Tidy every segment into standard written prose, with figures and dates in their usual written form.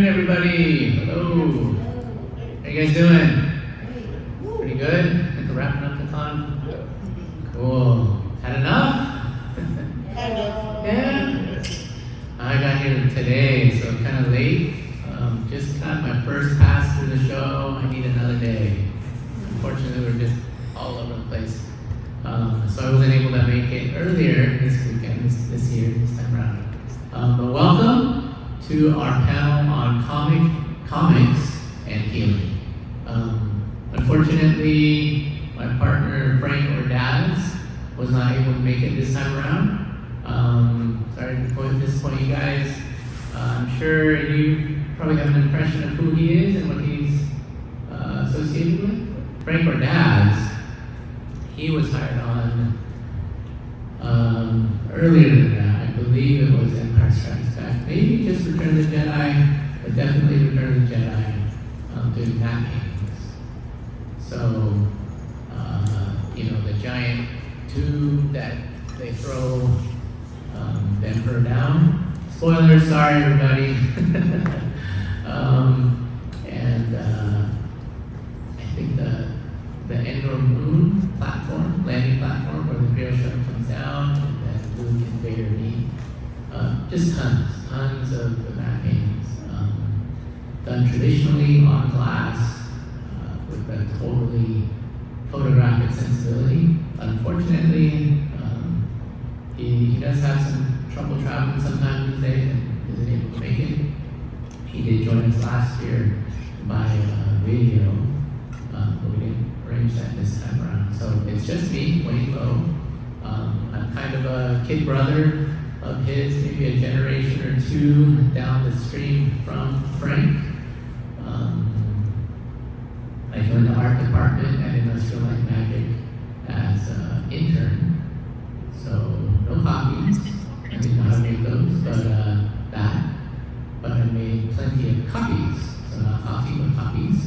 everybody. Hello. How you guys doing? Pretty good? Like wrapping up the con? Cool. Had enough? Yeah. I got here today, so kind of late. Just got my first pass through the show. I need another day. Unfortunately, we're just all over the place. So I wasn't able to make it earlier this weekend, this year, this time around. But welcome to our panel on comics and healing. Unfortunately, my partner Frank or Daz was not able to make it this time around. Sorry to disappoint you guys. I'm sure you probably have an impression of who he is and what he's associated with. Frank or Daz, he was hired on earlier than that. I believe it was Empire Strikes Back. Maybe just Return of the Jedi, but definitely Return of the Jedi doing that paintings. So, the giant tube that they throw the Emperor down. Spoilers, sorry everybody. I think the Endor Moon platform, landing platform, where the Imperial shuttle comes down, and then Luke and Vader meet. Just tons of the map paintings done traditionally on glass with a totally photographic sensibility. Unfortunately, he does have some trouble traveling sometimes these days and isn't able to make it. He did join us last year by video, but we didn't arrange that this time around. So it's just me, Wayne Lowe. I'm kind of a kid brother of his, maybe a generation or two down the stream from Frank. I joined the art department at Industrial Light Magic as an intern. So no copies. I didn't know how to make those, but I made plenty of copies. So not coffee, but copies.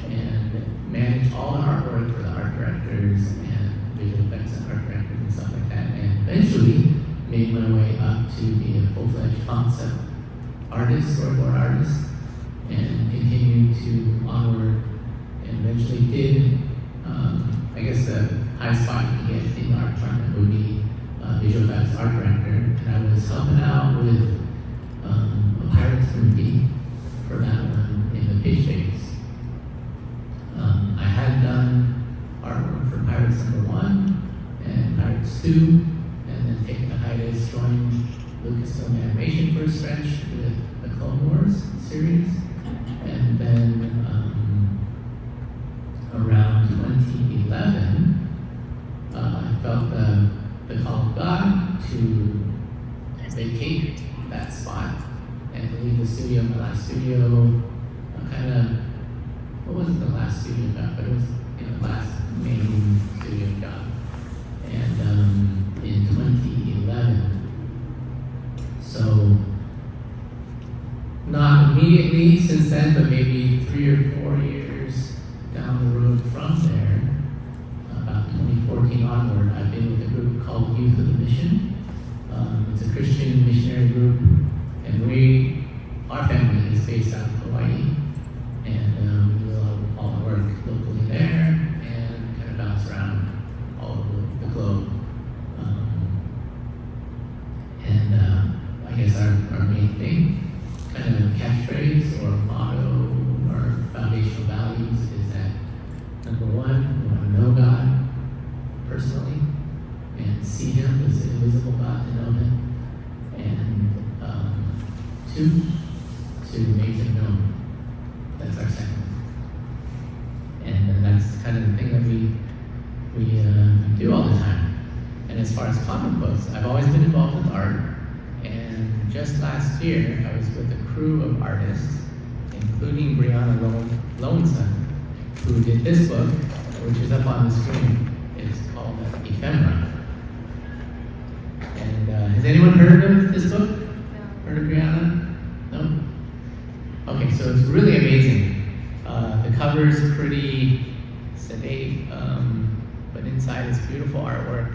And managed all the artwork for the art directors and visual effects and art directors and stuff like that. And eventually made my way up to be a full-fledged concept artist, storyboard artist, and continued to onward, and eventually did, I guess the highest spot you can get in the art department would be visual effects art director, and I was helping out with a Pirates movie for that one in the pitch phase. I had done artwork for Pirates #1 and Pirates 2, and then taken a hiatus, joined Lucasfilm Animation for a stretch with the Clone Wars series, and then around 2011, I felt the call of God to vacate that spot and to leave the studio. My last studio, what wasn't the last studio job, but it was the last main studio job. And in 2011, so not immediately since then, but maybe 3 or 4 years down the road from there, about 2014 onward, I've been with a group called Youth of the Mission. It's a Christian missionary group, and our family is based out of Hawaii, and we do all the work locally there, and kind of bounce around all over the globe. I guess our main thing, kind of catchphrase or motto or foundational values is that, number one, we want to know God personally and see Him as an invisible God, to know Him. And 2, to make Him known. That's our second. And that's kind of the thing that we do all the time. And as far as comic books, I've always been involved with art. And just last year, I was with a crew of artists, including Briana Loewinsohn, who did this book, which is up on the screen. It's called Ephemera. And has anyone heard of this book? No. Heard of Briana? No? Okay, so it's really amazing. The cover is pretty sedate, but inside is beautiful artwork.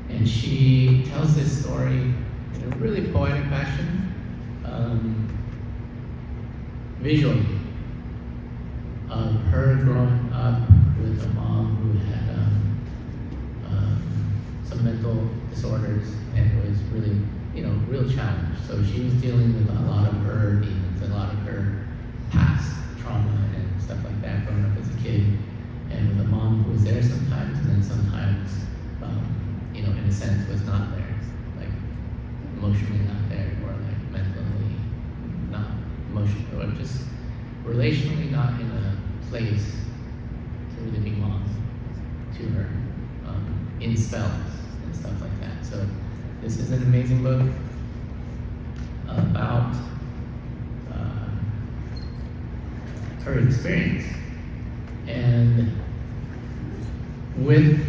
And she tells this story in a really poetic fashion visually of her growing up with a mom who had some mental disorders and was really, real challenge. So she was dealing with a lot of her demons, a lot of her past trauma and stuff like that growing up as a kid, and with a mom who was there sometimes, and then sometimes, in a sense, was not there, like emotionally not there, or like mentally not emotionally, or just relationally not in a place to really be mom to her, in spells and stuff like that. So this is an amazing book about her experience. And with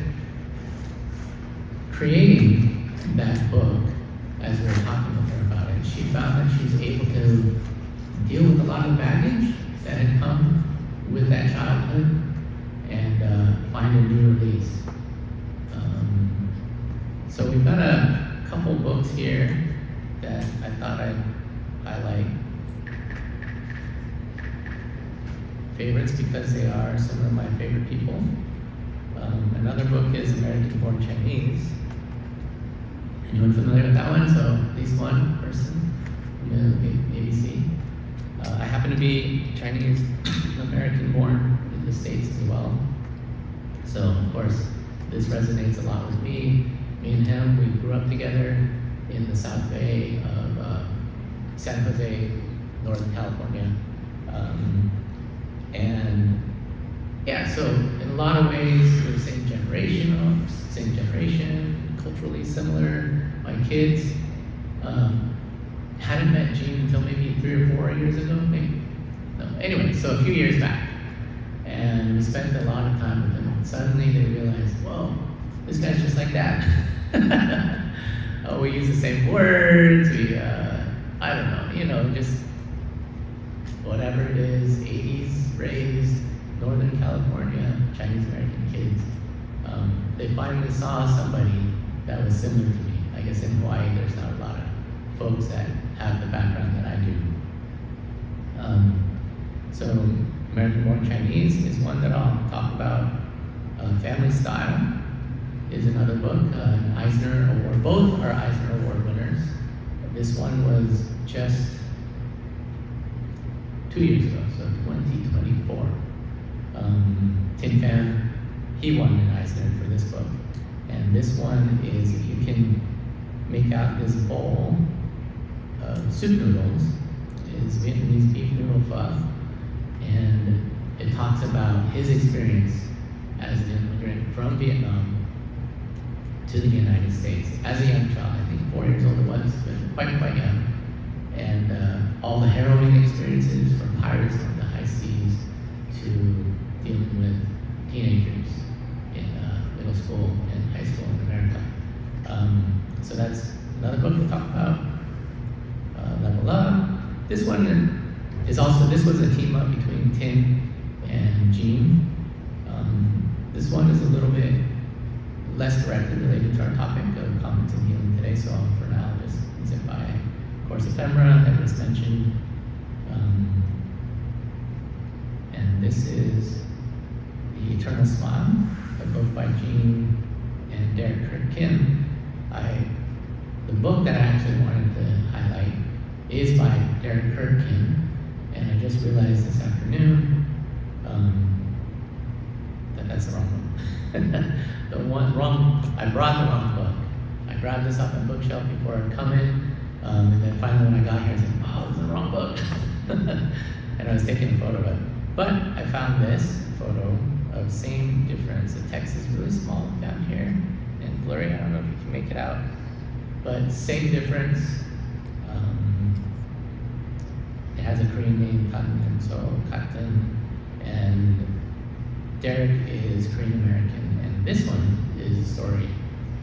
creating that book, as we were talking with her about it, she found that she was able to deal with a lot of baggage that had come with that childhood and find a new release. So we've got a couple books here that I thought I'd highlight. Favorites because they are some of my favorite people. Another book is American Born Chinese. Anyone familiar with that one? So at least one person, maybe see. I happen to be Chinese American born in the States as well. So of course, this resonates a lot with me. Me and him, we grew up together in the South Bay of San Jose, Northern California. And yeah, so in a lot of ways, we're the same generation, culturally similar. My kids hadn't met Gene until maybe 3 or 4 years ago, maybe. No. Anyway, so a few years back. And we spent a lot of time with them. And suddenly they realized, whoa, this guy's just like Dad. We use the same words, I don't know, just whatever it is, 80s, raised, Northern California, Chinese American kids. They finally saw somebody that was similar to me. I guess in Hawaii, there's not a lot of folks that have the background that I do. So American Born Chinese is one that I'll talk about. Family Style is another book, Eisner Award. Both are Eisner Award winners. This one was just 2 years ago, so 2024. Thien Pham, he won an Eisner for this book. And this one is, if you can make out this bowl of soup noodles, is Vietnamese beef noodle pho. And it talks about his experience as an immigrant from Vietnam to the United States as a young child. I think 4 years old it was, but quite young. And all the harrowing experiences from pirates on the high seas to dealing with teenagers in middle school and high school in America. So that's another book we'll talk about. Level Up. This one is also, this was a team up between Thien and Gene. This one is a little bit less directly related to our topic of comments and healing today, so for now I'll just zip by. Of course, Ephemera that was mentioned. And this is The Eternal Smile, a book by Gene and Derek Kirk Kim. The book that I actually wanted to highlight is by Derek Kirk Kim, and I just realized this afternoon that that's the wrong one. I brought the wrong book. I grabbed this off my bookshelf before I'd come in, and then finally when I got here, I was like, oh, this is the wrong book. And I was taking a photo of it. But I found this photo of same difference. The text is really small down here and blurry. I don't know if you can make it out. But same difference. It has a Korean name, Cotton, and Derek is Korean American, and this one is a story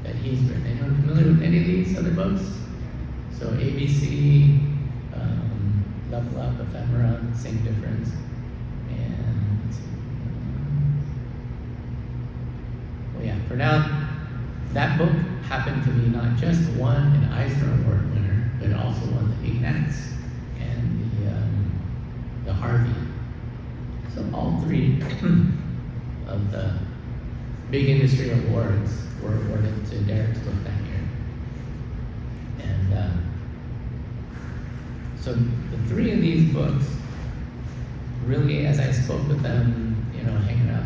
that he's written. Anyone familiar with any of these other books? So ABC, Level Up, Ephemera, same difference, and well, yeah. For now, that book happened to be not just won an Eisner Award winner, but it also won the Ignatz Harvey. So all three of the big industry awards were awarded to Derek's book that year. And so the three of these books, really, as I spoke with them, hanging out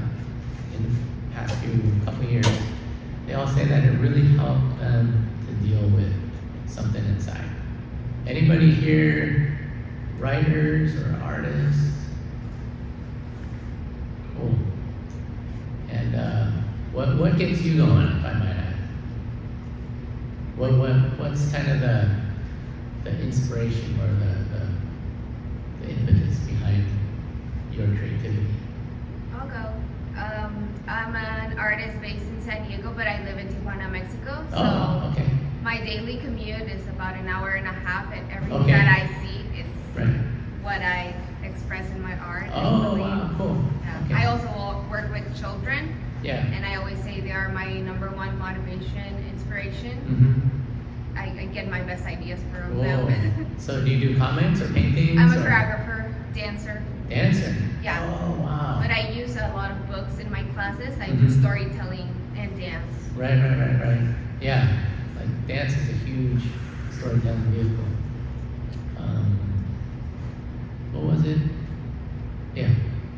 in the past couple years, they all say that it really helped them to deal with something inside. Anybody here, writers or artists? Cool. And what gets you going, if I might add? What's kind of the inspiration or the impetus behind your creativity? I'll go. I'm an artist based in San Diego, but I live in Tijuana, Mexico. So okay. my daily commute is about an hour and a half, and everything Okay. that I see, it's Right. what I express in my art. Oh, wow, cool. Yeah. Okay. I also work with children, Yeah. and I always say they are my number one motivation, inspiration. Mm-hmm. I get my best ideas from Whoa. them. So do you do comics or paintings? I'm a or choreographer, dancer. Dancer? Yeah. Oh, wow. But I use a lot of books in my classes. I do Mhm. storytelling and dance. Right. Yeah, like dance is a huge storytelling vehicle. What was it? Yeah,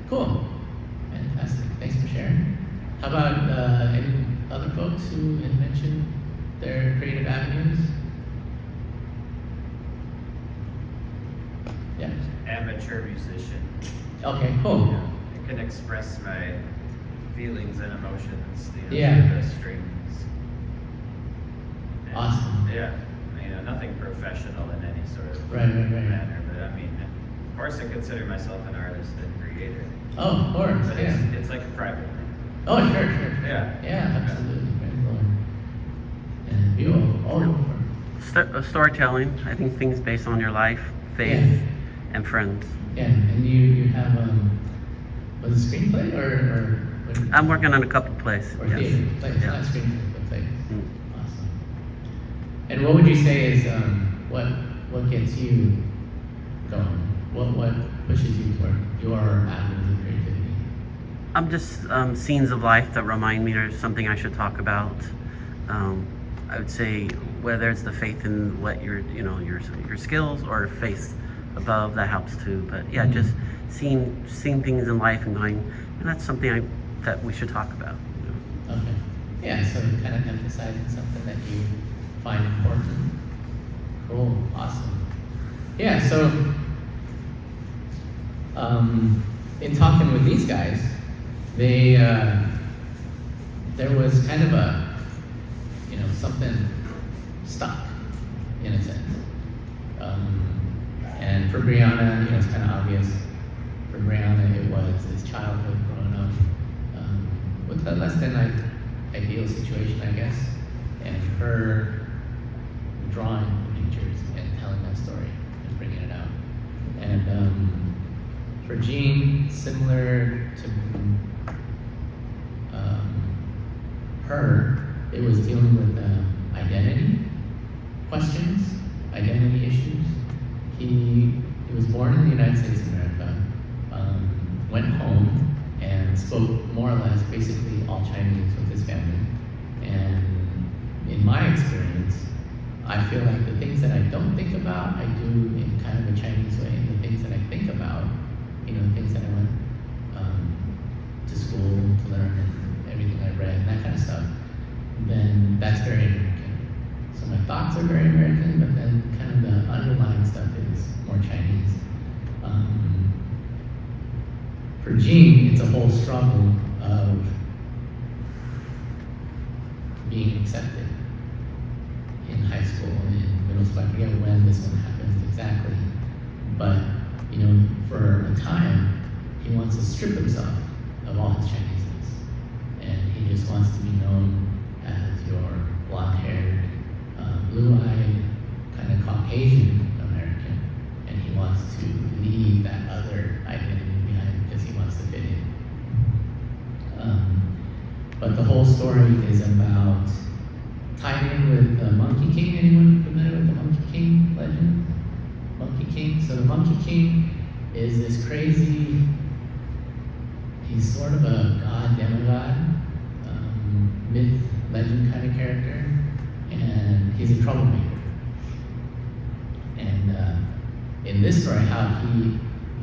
cool, fantastic. Thanks for sharing. How about any other folks who had mentioned their creative avenues? Yeah. Amateur musician. Okay, cool. I can express my feelings and emotions through Yeah. the strings. And, Awesome. Yeah, nothing professional in any sort of Right. manner, but of course I consider myself an artist and creator. Oh, of course. But Yeah. it's like a private thing. Oh, sure. Yeah. Yeah, absolutely. Very cool. And you Storytelling, I think things based on your life, faith, Yeah. and friends. Yeah, and you have was it screenplay or what- I'm working on a couple plays. or Yes. theater plays, Yeah. not screenplay, but plays. Mm. Awesome. And what would you say is what gets you going? What pushes you toward your avenues of creativity? I'm just scenes of life that remind me there's something I should talk about. I would say whether it's the faith in what your skills or faith above, that helps too. But yeah, Mhm. just seeing things in life and going, and that's something that we should talk about. Okay. Yeah, so kind of emphasizing something that you find important. Cool, awesome. Yeah, so in talking with these guys, they there was kind of a something stuck in a sense. And for Briana, it's kind of obvious. For Briana, it was his childhood growing up with a less than ideal situation, I guess, and her drawing pictures and telling that story and bringing it out. And for Jean, similar to her, it was dealing with identity questions, identity issues. He was born in the United States of America, went home and spoke more or less basically all Chinese with his family. And in my experience, I feel like the things that I don't think about, I do in kind of a Chinese way. And the things that I think about, the things that I went to school to learn and everything I read and that kind of stuff, then that's very American. So my thoughts are very American, but then kind of the underlying stuff is more Chinese. For Jean, it's a whole struggle of being accepted in high school and in middle school. I forget when this one happens exactly, but for a time, he wants to strip himself of all his Chineseness, and he just wants to be known as your blonde-haired, blue-eyed, kind of Caucasian American, and he wants to leave that other identity behind because he wants to fit in. But the whole story is about tied in with the Monkey King. Anyone familiar with the Monkey King legend? Monkey King. So the Monkey King is this crazy, he's sort of a god, demigod, myth, legend kind of character, and he's a troublemaker. And in this story, how he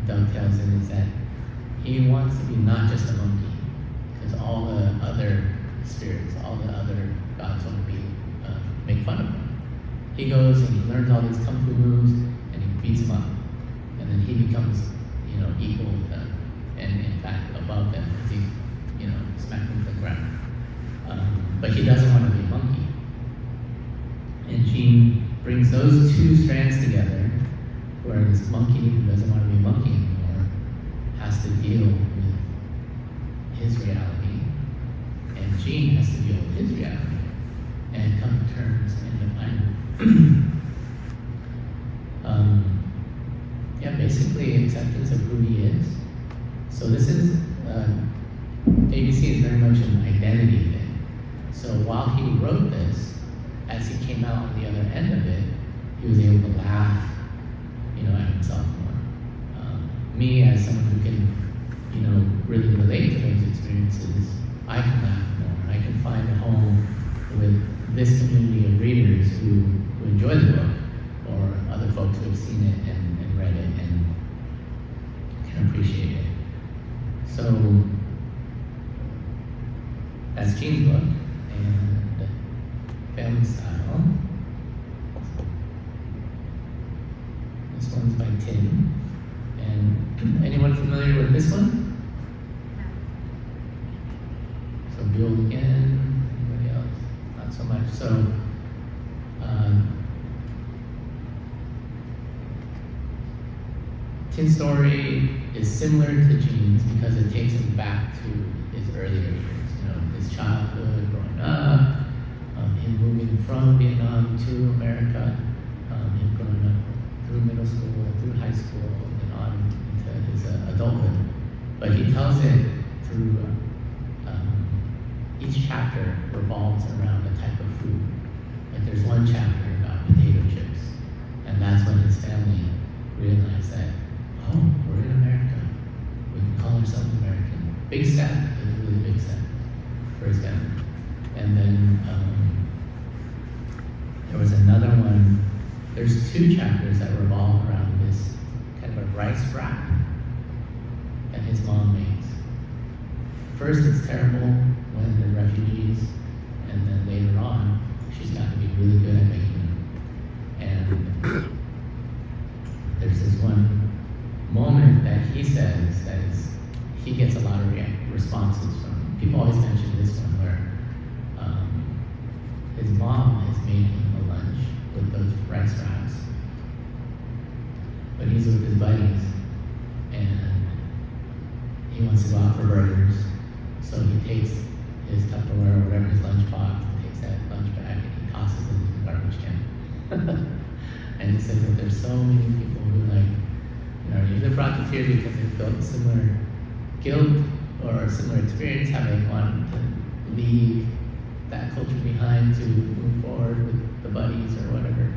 dovetails in is that he wants to be not just a monkey, because all the other spirits, all the other gods want to be, make fun of him. He goes and he learns all these kung fu moves, and he beats them up. And then he becomes, equal with them, and in fact above them, because he, smacks them to the ground. But he doesn't want to be a monkey. And Jean brings those two strands together, where this monkey who doesn't want to be a monkey anymore has to deal with his reality, and Jean has to deal with his reality, and come to terms and define basically acceptance of who he is. So this is, ABC is very much an identity thing. So while he wrote this, as he came out on the other end of it, he was able to laugh, at himself more. Me, as someone who can, really relate to those experiences, I can laugh more. I can find a home with this community of readers who enjoy the book, or other folks who have seen it and read it and can appreciate it. So that's Jean's book, and Family Style. This one's by Tim. And anyone familiar with this one? So Build Again, anybody else? Not so much. So Tim's story is similar to Jean's because it takes him back to his earlier years, his childhood, growing up, him moving from Vietnam to America, him growing up through middle school, through high school, and on into his adulthood. But he tells it through, each chapter revolves around a type of food. Like there's one chapter about potato chips, and that's when his family realized that, oh, we're in America. We can call ourselves American. Big step, it was a really big step for his family. And then there was another one. There's two chapters that revolve around this kind of a rice wrap that his mom makes. First, it's terrible when they're refugees, and then later on, she's got to be really good at making them. And there's this one moment that he says that he gets a lot of responses from. People always mention this one where his mom has made him a lunch with those rice wraps, but he's with his buddies and he wants to go out for burgers, so he takes his Tupperware or whatever, his lunchbox, and takes that lunch bag and he tosses it in the garbage can. And he says that there's so many people who either brought to tears because they felt similar guilt or a similar experience, how they wanted to leave that culture behind to move forward with the buddies or whatever.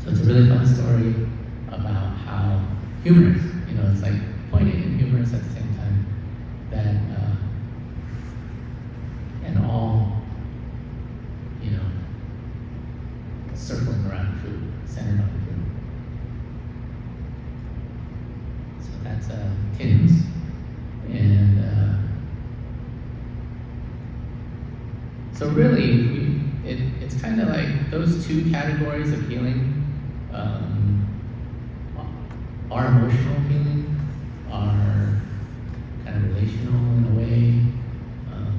So it's a really fun story about how humorous, it's like poignant and humorous at the same time, that and all, circling around food, centered on food. So that's Tim's. And so really, it's kind of like those two categories of healing, are emotional healing, are kind of relational in a way,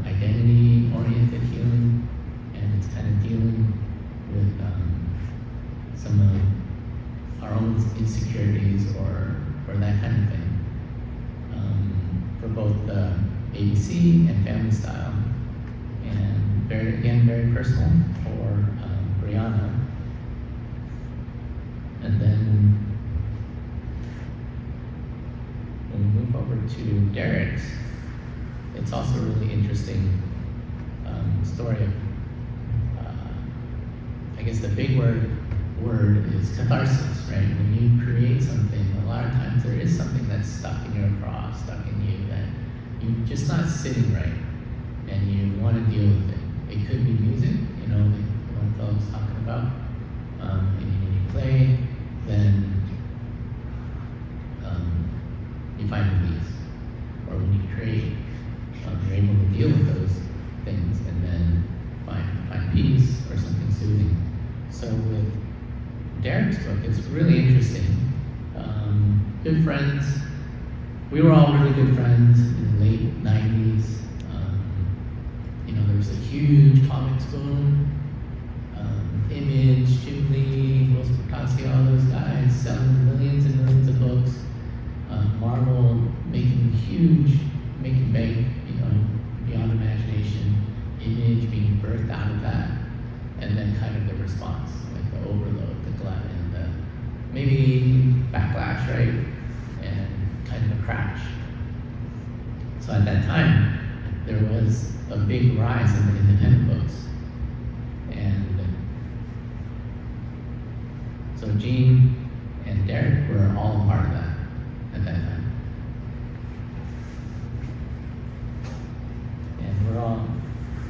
identity-oriented healing, and it's kind of dealing with some of our own insecurities or that kind of thing. For both the ABC and Family Style, and very personal for Briana. And then when we move over to Derek's, it's also a really interesting story of, I guess the big word word is catharsis, right? When you create something, a lot of times there is something that's stuck in your craw, stuck in you, that you're just not sitting right, and you want to deal with it. It could be music, you know, like the one fellow was talking about. And when you play, then you find release. Or when you create, you're able to deal with those things and then find peace or something soothing. So with Derek's book, it's really interesting. Good friends. We were all really good friends in the late 90s. You know, there was a huge comics boom. Image, Jim Lee, Wilson Picasso, all those guys selling millions and millions of books. Marvel making bank, you know, beyond imagination. Image being birthed out of that. And then kind of the response, like the overload, the glut, and the maybe backlash, right? And kind of a crash. So at that time, there was a big rise in the independent books. And so Gene and Derek were all a part of that at that time. And we're all,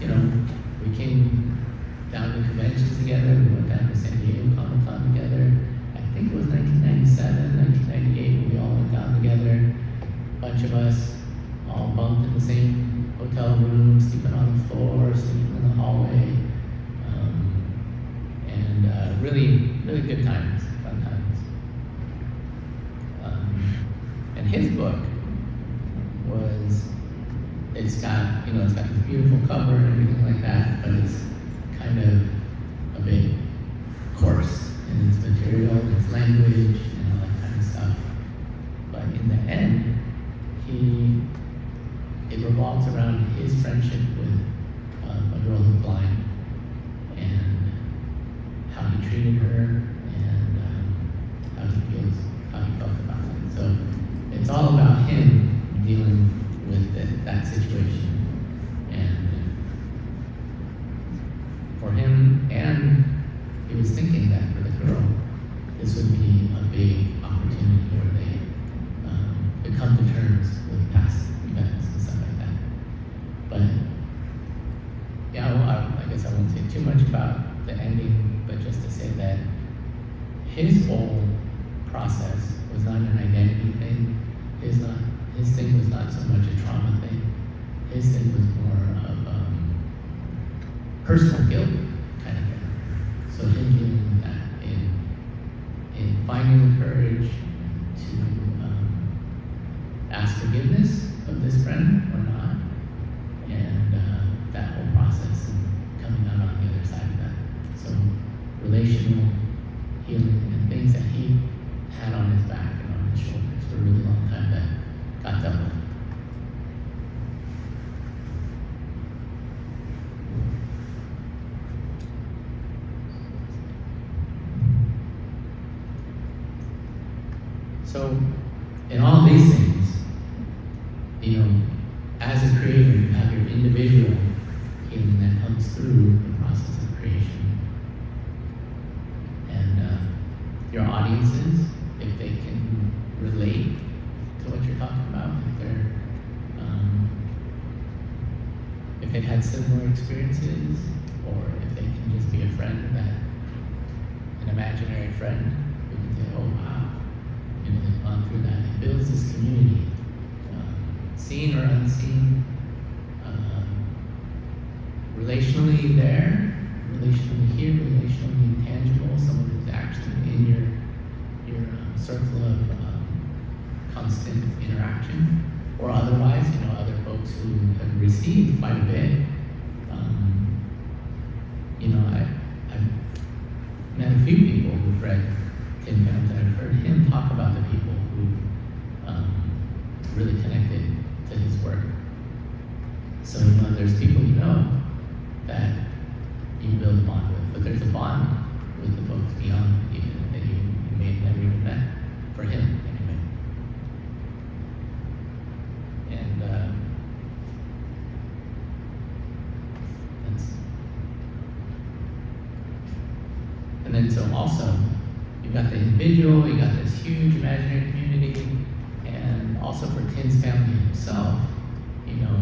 you know, we came down to conventions together, we went down to San Diego Comic-Con together. I think it was 1997, 1998, we all went down together. A bunch of us all bunked in the same hotel room, sleeping on the floor, sleeping in the hallway. Really, really good times, fun times. And his book it's got this beautiful cover and everything like that, but it's kind of a bit coarse in its material, its language, and all that kind of stuff. But in the end, it revolves around his friendship with a girl who's blind, and how he treated her, and how he felt about it. So it's all about him dealing with that situation, and for him, and he was thinking that for the girl, this would be a big opportunity where they could come to terms with past events and stuff like that. But yeah, I guess I won't say too much about the ending, but just to say that his whole process was not an identity thing. His thing was not so much a trauma thing. His thing was more of personal guilt kind of thing. So him dealing with that in finding the courage to ask forgiveness of this friend or not, and that whole process and coming out on the other side of that. So relational healing and things that he had on his back and on his shoulders for a really long time that got dealt with. So in all these things, as a creator, you have your individual healing that comes through the process of creation. And your audiences, if they can relate to what you're talking about, if they've had similar experiences, or if they can just be a friend, an imaginary friend who can say, oh wow, they've gone through that. It builds this community, seen or unseen, relationally there, relationally here, relationally intangible, someone who's actually in your circle of constant interaction, or otherwise, other folks who have received quite a bit. I've met a few people who've read Thien Pham, and I've heard him talk about the people who really connected to his work. So there's people that you build a bond with, but there's a bond with the folks beyond even that you may have never even met, for him anyway. And then then so also, you've got the individual, you got this huge imaginary community, and also for Thien's family himself, you know,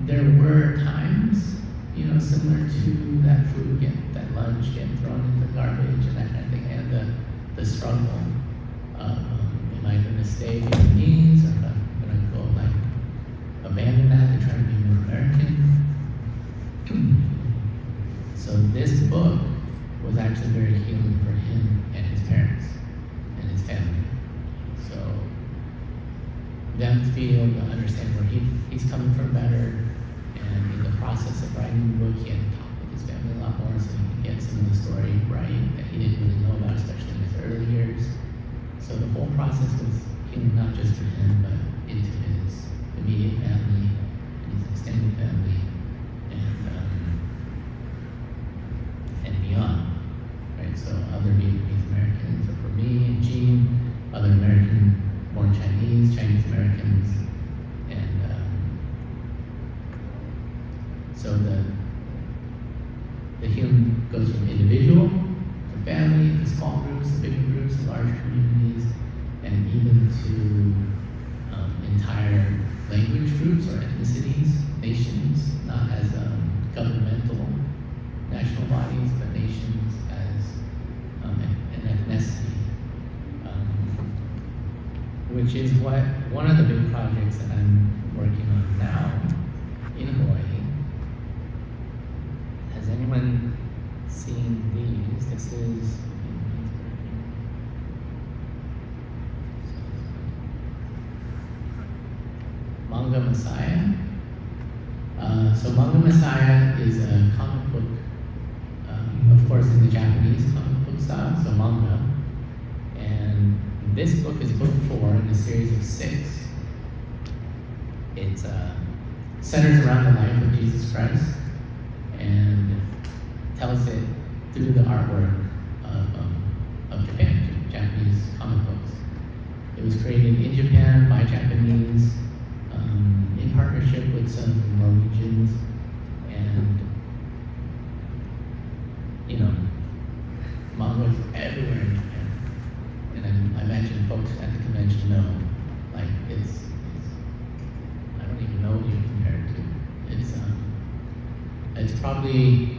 there were times, you know, similar to that food, that lunch getting thrown in the garbage and that kind of thing, and the struggle of, am I going to stay Vietnamese, or am I going to go, like, abandon that and try to be more American? So this book was actually very healing for him and his parents and his family. So them to be able to understand where he's coming from better, and in the process of writing the book, he had to talk with his family a lot more so he could get some of the story right that he didn't really know about, especially in his early years. So the whole process was healing not just for him, but into his immediate family and his extended family, and beyond, right? So other Vietnamese Americans, or for me and Jean, other American-born Chinese Americans, and so the healing goes from individual to family to small groups to bigger groups to larger communities, and even to entire language groups or ethnicities, nations, not as governmental national bodies, but nations as an ethnicity, which is one of the big projects that I'm working on now in Hawaii. Has anyone seen these? This is Manga Messiah. So Manga Messiah is a comic book, of course in the Japanese comic book style, so manga. And this book is book 4 in a series of 6. It centers around the life of Jesus Christ and tells it through the artwork of Japan, Japanese comic books. It was created in Japan by Japanese, in partnership with some Norwegians, and you know, manga's everywhere in Japan. And I imagine folks at the convention know, like it's I don't even know what you compare it to. It's probably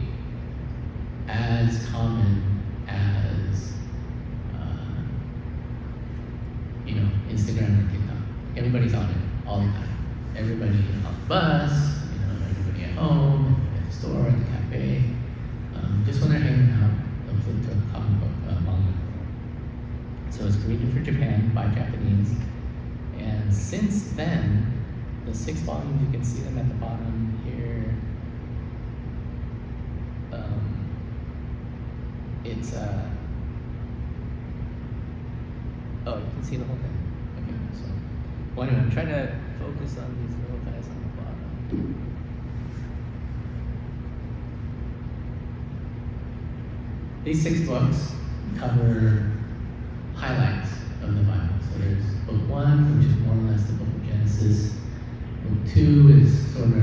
as common as you know, Instagram and TikTok. Everybody's on it all the time. Everybody on the bus, you know, everybody at home, at the store, at the cafe. Just when they're hanging out, they'll flip to a comic book manga. So it's created for Japan by Japanese. And since then, the 6 volumes, you can see them at the bottom here. It's oh, you can see the whole thing. Okay, so well, anyway, I'm trying to focus on these little guys on the bottom. These 6 books cover highlights of the Bible. So there's book 1, which is more or less the book of Genesis. Book 2 is sort of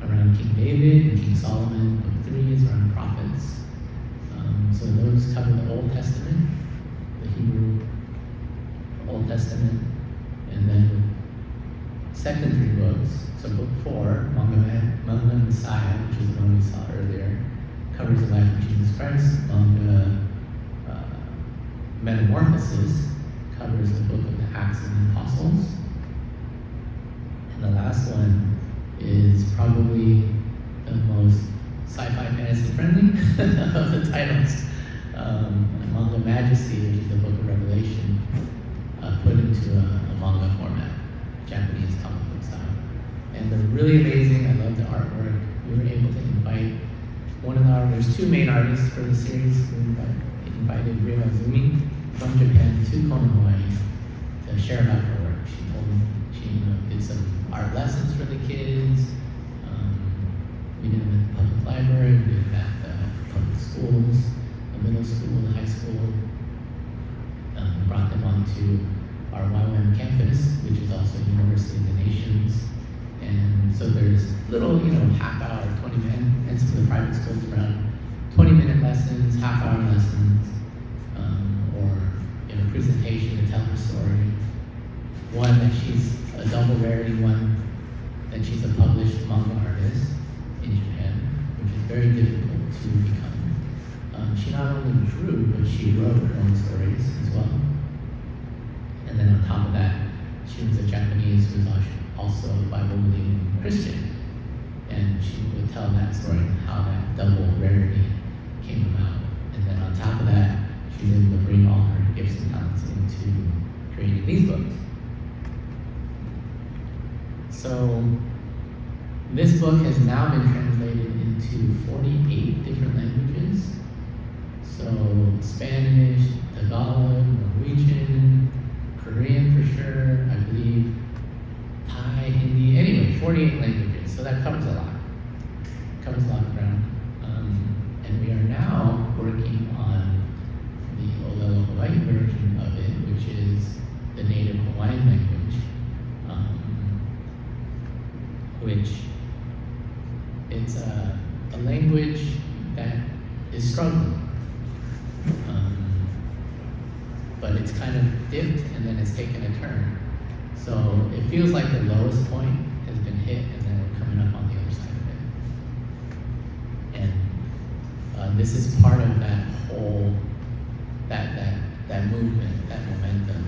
around King David and King Solomon. Book 3 is around prophets. So those cover the Old Testament, the Hebrew Old Testament, and then second 3 books. So book 4, Manga Messiah, which is the one we saw earlier, covers the life of Jesus Christ. Manga Metamorphosis covers the book of the Acts of the Apostles. And the last one is probably the most sci-fi fantasy friendly of the titles. Manga Majesty, which is the book of Revelation, put into a manga format, Japanese comic book style. And they're really amazing. I love the artwork. We were able to invite one of there's 2 main artists for the series. We invited Briana Loewinsohn from Japan to Kona, Hawaii to share about her work. She did some art lessons for the kids. We did them at the public library, we did them at the public schools, the middle school, the high school. We brought them onto our YWAM campus, which is also University of the Nations. And So there's little, half hour, 20 minute, and some of the private schools around 20-minute lessons, half-hour lessons, or presentation to tell her story. One that she's a double rarity, one that she's a published manga artist in Japan, which is very difficult to become. She not only drew, but she wrote her own stories as well. And then on top of that, she was a Japanese who was also a Bible-believing Christian. And she would tell that story, how that double rarity came about. And then on top of that, she was able to bring all her gifts and talents into creating these books. So this book has now been translated into 48 different languages. So Spanish, Tagalog, Norwegian, Korean for sure, I believe, Thai, Hindi, anyway, 48 languages. So that covers a lot. Covers a lot of ground. And we are now working on the Olelo Hawaii version of it, which is the native Hawaiian language, which it's a language that is struggling. But it's kind of dipped and then it's taken a turn. So it feels like the lowest point has been hit and then we're coming up on the other side of it. And this is part of that whole, that movement, that momentum.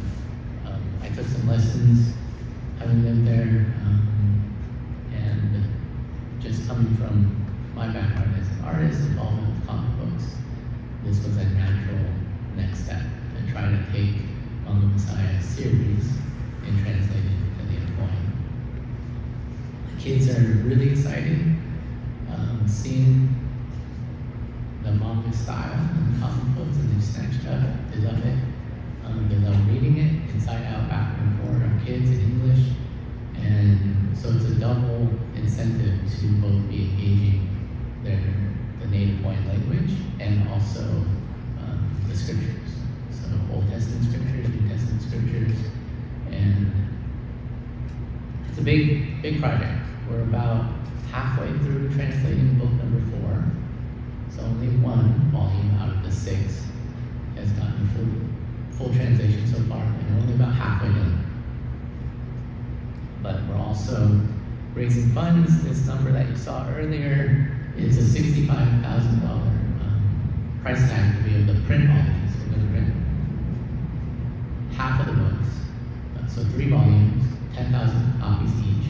I took some lessons having lived there, and just coming from my background as an artist involved with comic books, this was a natural next step to try to take Manga Messiah series and translate it to native Hawaiian. The kids are really excited seeing the manga style in comic books, and they've snatched up. They love it. They love reading it inside out, backward and forward. Our kids in English, and so it's a double incentive to both be engaging the native Hawaiian language and also the scriptures. So Old Testament scriptures, New Testament scriptures, and it's a big project. We're about halfway through translating book number 4. So only one volume out of the 6 has gotten full translation so far, and we're only about halfway done. But we're also raising funds. This number that you saw earlier is a $65,000 price tag to be able to print all of these. We're going to print half of the books, so 3 volumes, 10,000 copies each,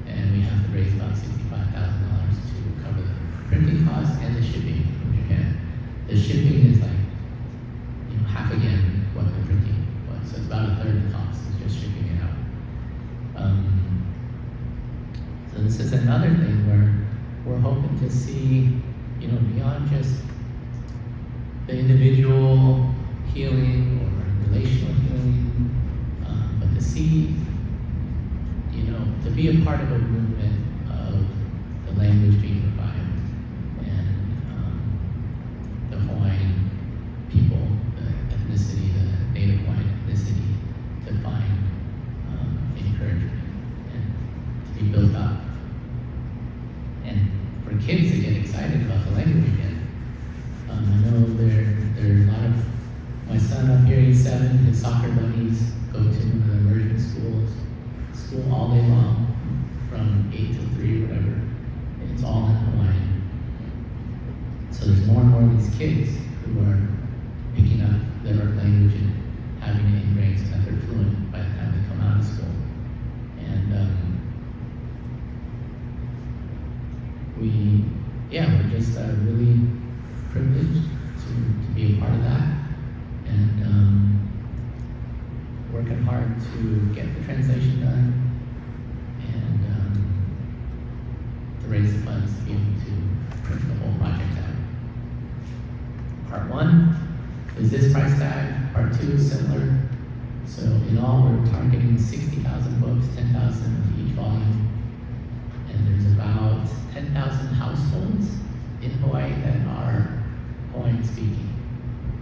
and we have to raise about $65,000 to cover the printing costs and the shipping from Japan. The shipping is like half again what the printing was, so it's about a third of the cost. It's just shipping it out. So this is another thing where we're hoping to see, beyond just the individual healing or relational healing, but to see, to be a part of a movement of the language being revived and the Hawaiian people, the ethnicity, the native Hawaiian ethnicity, to find encouragement and to be built up. And for kids to get excited about the language again. I know there are a lot of, my son up here, he's 7, his soccer buddies go to one of the immersion schools, school all day long, from 8 to 3 or whatever. It's all in Hawaiian. So there's more and more of these kids who are picking up their earth language and having it ingrained so that they're fluent by the time they come out of school. And we're just really privileged to be a part of that, and working hard to get the translation done and to raise the funds to be able to print the whole project out. Part 1 is this price tag. Part 2 is similar. So in all, we're targeting 60,000 books, 10,000 of each volume, and there's about 10,000 households in Hawaii that are Hawaiian speaking.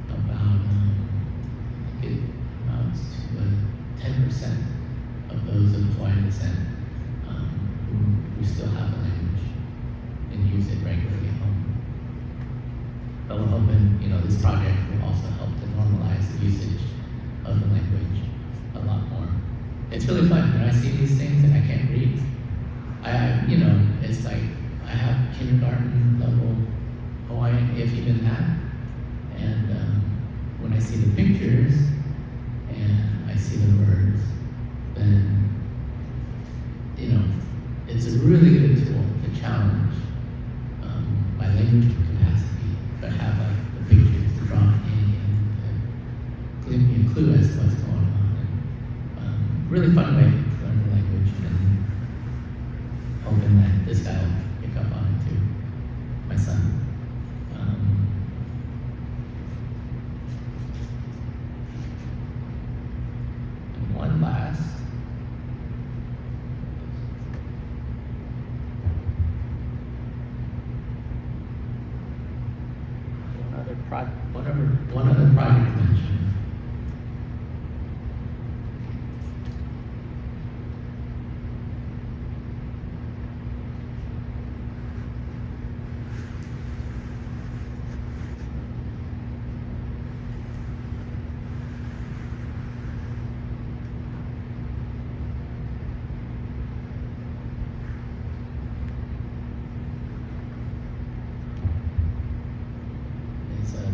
About, it amounts to 10% of those of Hawaiian descent who still have the language and use it regularly at home. But we're hoping, this project will also help to normalize the usage of the language a lot more. It's really fun when I see these things and I can't read. It's like I have kindergarten level Hawaiian, if even that. And when I see the pictures and I see the words, then it's a really good tool to challenge my language capacity, but have like the pictures to draw in and give me a clue as to what's going on. And, really fun way to learn the language, and hoping that this guy will pick up on it too, my son. And one last. One other project to mention.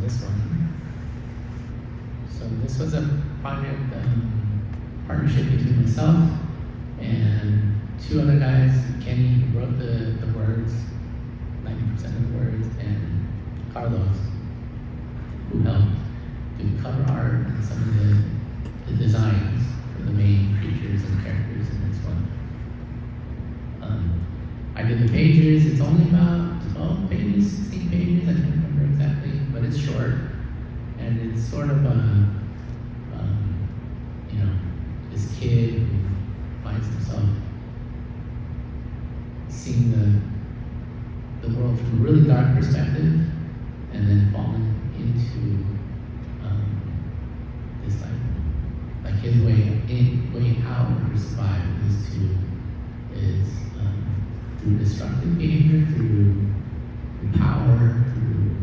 This one. So this was a project, partnership between myself and two other guys, Kenny, who wrote the words, 90% of the words, and Carlos, who helped do cover art and some of the designs for the main creatures and characters in this one. I did the pages. It's only about 12 pages, 16 pages, I can't remember exactly, but it's short, and it's sort of this kid who finds himself seeing the world from a really dark perspective, and then falling into this like his way out or survive is through destructive behavior, through power, through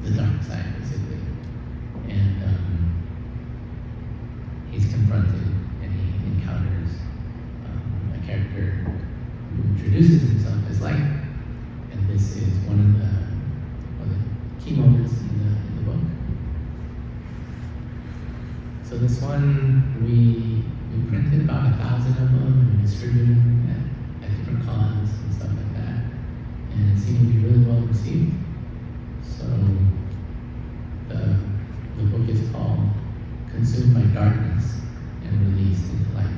the dark side, basically. And he's confronted, and he encounters a character who introduces himself as light. And this is one of the key moments in the book. So this one, we printed about 1,000 of them and distributed them at different cons and stuff like that. And it seemed to be really well received. So the book is called Consumed by Darkness and Released into Light.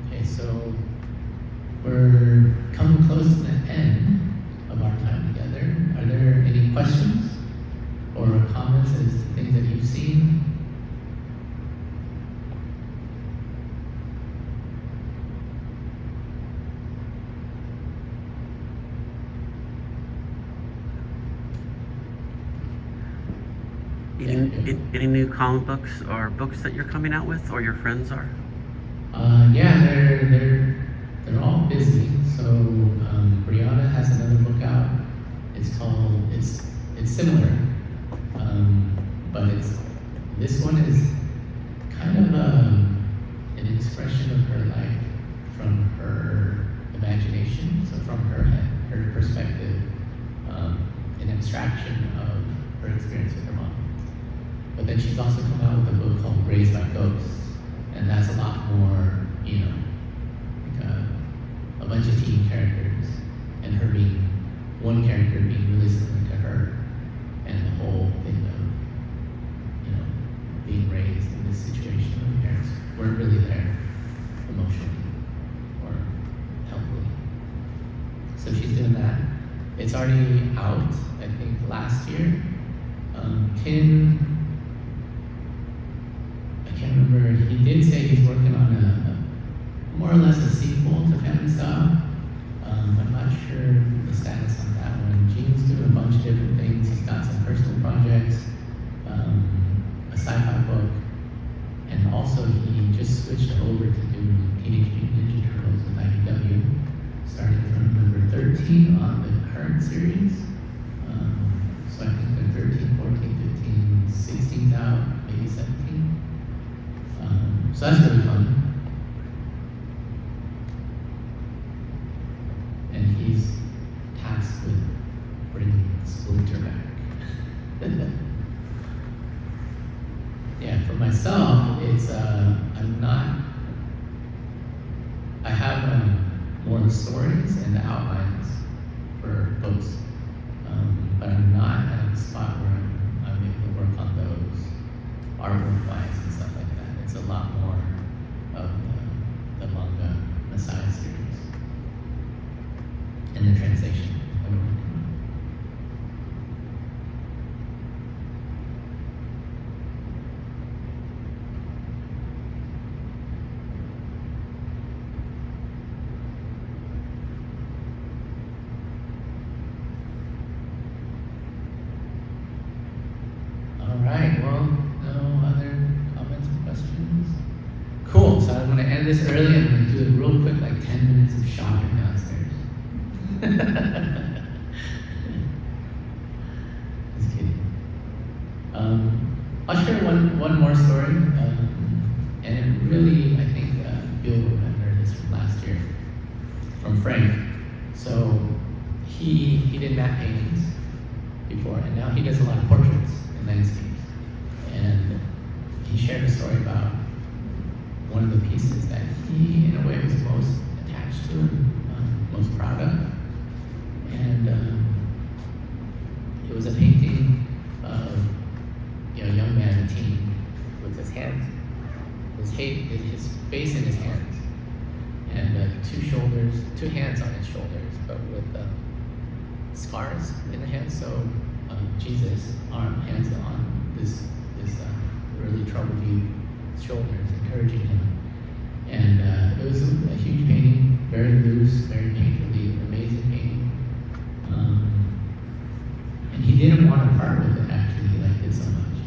Okay, so we're coming close to the end of our time together. Are there any questions or comments as to things that you've seen? Any new comic books or books that you're coming out with, or your friends are? Yeah, they're all busy. So Briana has another book out. It's called it's similar, but this one is kind of an expression of her life from her imagination. So from her perspective, an abstraction of her experience with her mom. But then she's also come out with a book called Raised by Ghosts, and that's a lot more, like a bunch of teen characters, and her being one character being really similar to her, and the whole thing of, being raised in this situation where the parents weren't really there emotionally or helpfully. So she's doing that. It's already out, I think, last year. Thien, I can't remember, he did say he's working on a more or less a sequel to Family Style. I'm not sure the status on that one. Gene's doing a bunch of different things. He's got some personal just switched over to doing Teenage Mutant Ninja Turtles with IDW, starting from number 13 on the current series. So I think they're 13, 14, 15, 16's out, maybe 17. So that's really fun. And he's tasked with bringing Splinter back. Yeah, for myself, it's I have more of the stories and the outlines for books, but I'm not at a spot where I'm able to work on those artwork-wise and stuff like that. It's a lot more of the manga Messiah series and the translation that we're working on. All right, well, no other comments or questions? Cool, so I'm gonna end this early. I'm gonna do a real quick, like 10 minutes of shopping downstairs. Just kidding. I'll share one more story, and it really, I think, you'll remember this from last year, from Frank. So he did matte paintings before, and now he does a lot of portraits and landscapes. And he shared a story about one of the pieces that he, in a way, was most attached to and most proud of. And it was a painting of a young man, a teen, with his hands, his face in his hands, and two hands on his shoulders, but with scars in the hands. So Jesus' hands on this really troubled youth's shoulders, encouraging him. And it was a huge painting, very loose, very painterly, amazing painting. And he didn't want to part with it, actually. He liked it so much.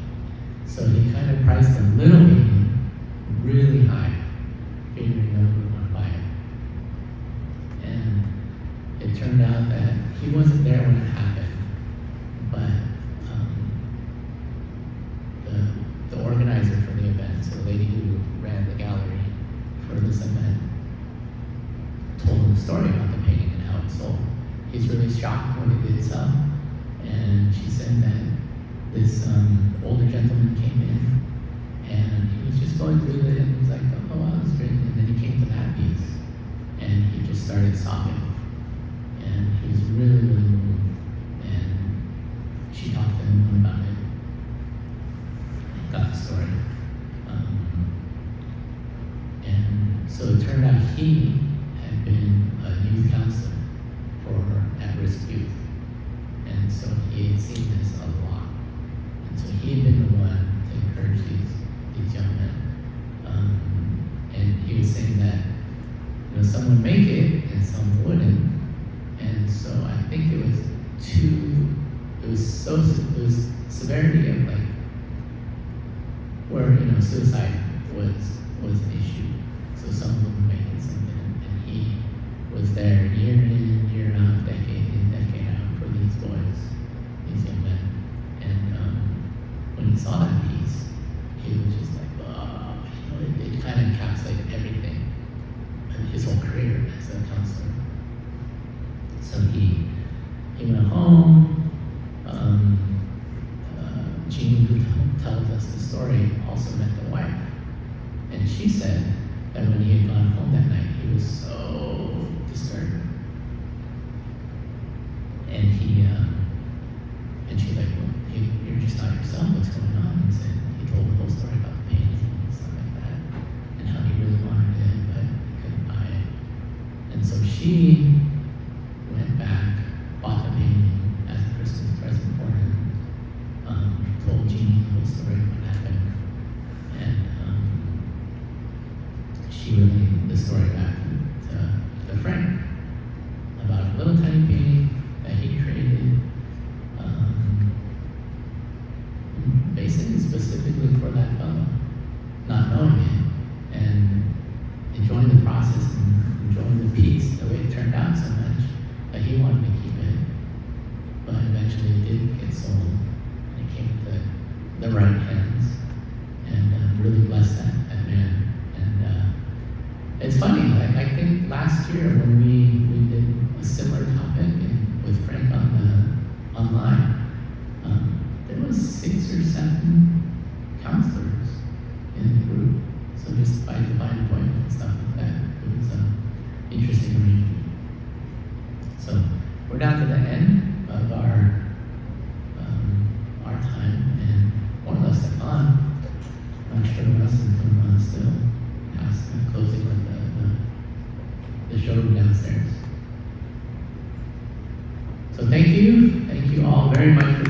So he kind of priced a little painting really high, figuring no one would want to buy it. And it turned out that he wasn't there when it happened, but the organizer for the event, so the lady who ran the gallery for this event, told him the story about the painting and how it sold. He's really shocked when it did sell, and she said that this older gentleman came in, and he was just going through it, and he was like, oh wow, that's great. And then he came to that piece, and he just started sobbing, and he was really, really moved. And she talked to him about it, got the story. And so it turned out he had been a youth counselor for at-risk youth. And so he had seen this a lot. And so he had been the one to encourage these young men. And he was saying that, some would make it and some wouldn't. And so I think it was severity of like, where, suicide was an issue. So some wouldn't make it, some didn't. And he was there year in, year out, decade in, decade out for these boys, these young men. And when he saw that piece, he was just like, oh, it kind of encapsulated everything, and his whole career as a counselor. So he went home. Jean, who tells us the story, also met the wife. And she said that when he had gone home that night, he was so disturbed. And she's like, well, you're just not yourself, what's going on? And he told the whole story about the painting and stuff like that, and how he really wanted it, but he couldn't buy it. And so she went back, bought the painting as a Christmas present for him, told Jeannie the whole story of what happened, and she relayed the story back to Frank about a little tiny painting that he created, basically specifically for that fellow, not knowing it. And and soul, and it came to the right hands, and really blessed that man. And it's funny, like I think last year when we did a similar topic with Frank online, there was 6 or 7 counselors in the group. So just by divine appointment and stuff like that, it was an interesting arrangement. So we're down to the end of our time, and more or less on. I'm not sure what else is going on still. Past closing of the showroom downstairs. So thank you all very much